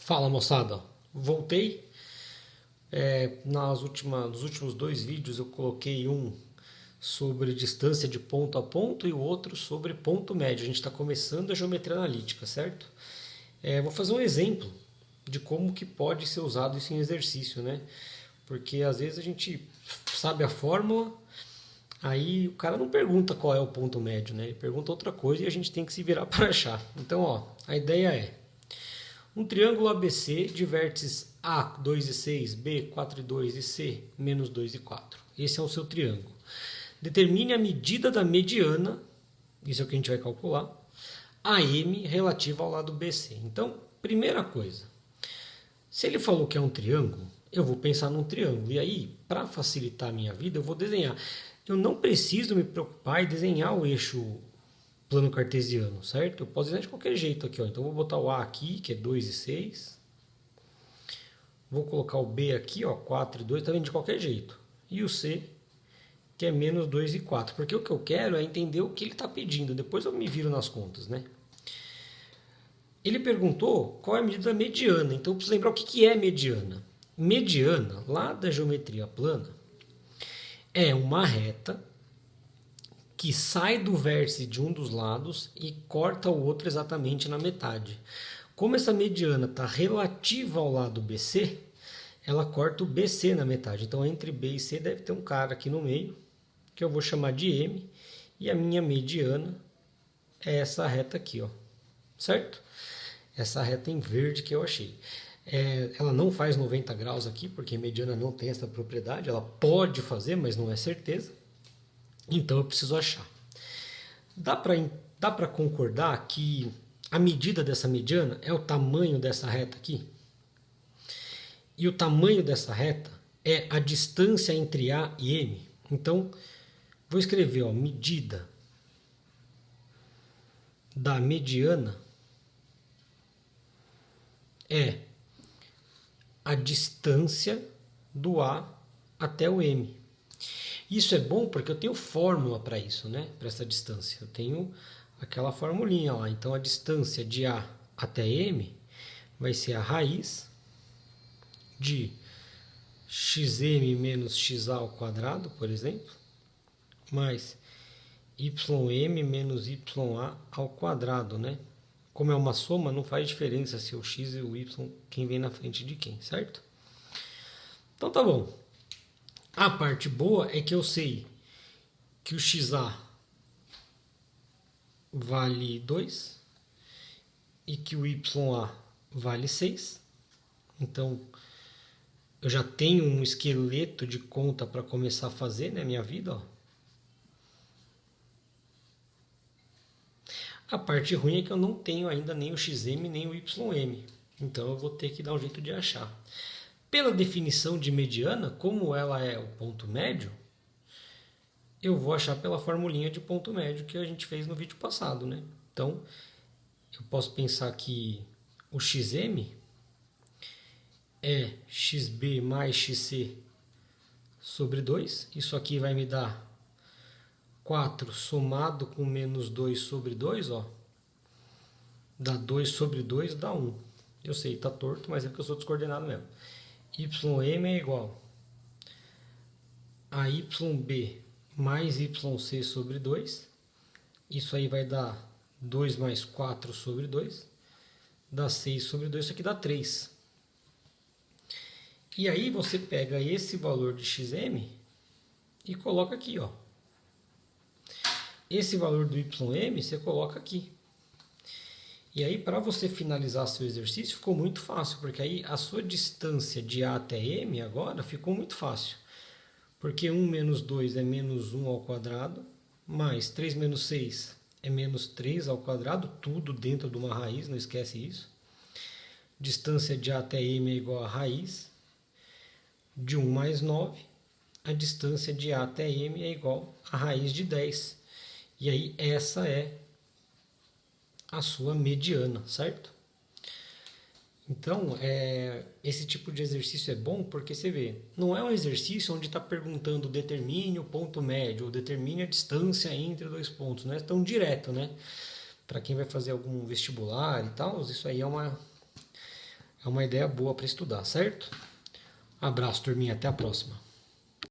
Fala moçada, voltei. Nos últimos dois vídeos eu coloquei um sobre distância de ponto a ponto e o outro sobre ponto médio. A gente está começando a geometria analítica, certo? Vou fazer um exemplo de como que pode ser usado isso em exercício, né? Porque às vezes a gente sabe a fórmula, aí o cara não pergunta qual é o ponto médio, né? Ele pergunta outra coisa e a gente tem que se virar para achar. Então, ó, a ideia é um triângulo ABC de vértices A, 2 e 6, B, 4 e 2 e C, menos 2 e 4. Esse é o seu triângulo. Determine a medida da mediana, isso é o que a gente vai calcular, AM relativa ao lado BC. Então, primeira coisa, se ele falou que é um triângulo, eu vou pensar num triângulo. E aí, para facilitar a minha vida, eu vou desenhar. Eu não preciso me preocupar em desenhar o eixo plano cartesiano, certo? Eu posso desenhar de qualquer jeito aqui, ó. Então, eu vou botar o A aqui, que é 2 e 6. Vou colocar o B aqui, ó, 4 e 2, tá vendo? De qualquer jeito. E o C, que é menos 2 e 4. Porque o que eu quero é entender o que ele está pedindo. Depois eu me viro nas contas, né? Ele perguntou qual é a medida da mediana. Então, eu preciso lembrar o que é mediana. Mediana, lá da geometria plana, é uma reta que sai do vértice de um dos lados e corta o outro exatamente na metade. Como essa mediana está relativa ao lado BC, ela corta o BC na metade. Então, entre B e C deve ter um cara aqui no meio, que eu vou chamar de M, e a minha mediana é essa reta aqui, ó, certo? Essa reta em verde que eu achei. Ela não faz 90 graus aqui, porque a mediana não tem essa propriedade. Ela pode fazer, mas não é certeza. Então eu preciso achar. Dá para concordar que a medida dessa mediana é o tamanho dessa reta aqui? E o tamanho dessa reta é a distância entre A e M. Então, vou escrever, ó, medida da mediana é a distância do A até o M. Isso é bom porque eu tenho fórmula para isso, né? Para essa distância. Eu tenho aquela formulinha lá. Então, a distância de A até M vai ser a raiz de xm menos xa ao quadrado, por exemplo, mais ym menos ya ao quadrado, né? Como é uma soma, não faz diferença se o x e o y, quem vem na frente de quem, certo? Então tá bom. A parte boa é que eu sei que o xa vale 2 e que o ya vale 6. Então, eu já tenho um esqueleto de conta para começar a fazer, né, minha vida, ó. A parte ruim é que eu não tenho ainda nem o xm nem o ym. Então eu vou ter que dar um jeito de achar. Pela definição de mediana, como ela é o ponto médio, eu vou achar pela formulinha de ponto médio que a gente fez no vídeo passado, né? Então, eu posso pensar que o xm é xb mais xc sobre 2. Isso aqui vai me dar 4 somado com menos 2 sobre 2, ó, dá 2 sobre 2, dá 1. Eu sei, tá torto, mas é porque eu sou descoordenado mesmo. Ym é igual a yb mais yc sobre 2. Isso aí vai dar 2 mais 4 sobre 2. Dá 6 sobre 2, isso aqui dá 3. E aí você pega esse valor de xm e coloca aqui, ó. Esse valor do ym você coloca aqui. E aí, para você finalizar seu exercício, ficou muito fácil, porque aí a sua distância de A até M agora ficou muito fácil. Porque 1 menos 2 é menos 1 ao quadrado, mais 3 menos 6 é menos 3 ao quadrado, tudo dentro de uma raiz, não esquece isso. Distância de A até M é igual a raiz de 1 mais 9. A distância de A até M é igual a raiz de 10. E aí essa é a sua mediana, certo? Então, esse tipo de exercício é bom porque você vê, não é um exercício onde está perguntando determine o ponto médio ou determine a distância entre dois pontos, não é tão direto, né? Para quem vai fazer algum vestibular e tal, isso aí é é uma ideia boa para estudar, certo? Abraço, turminha, até a próxima.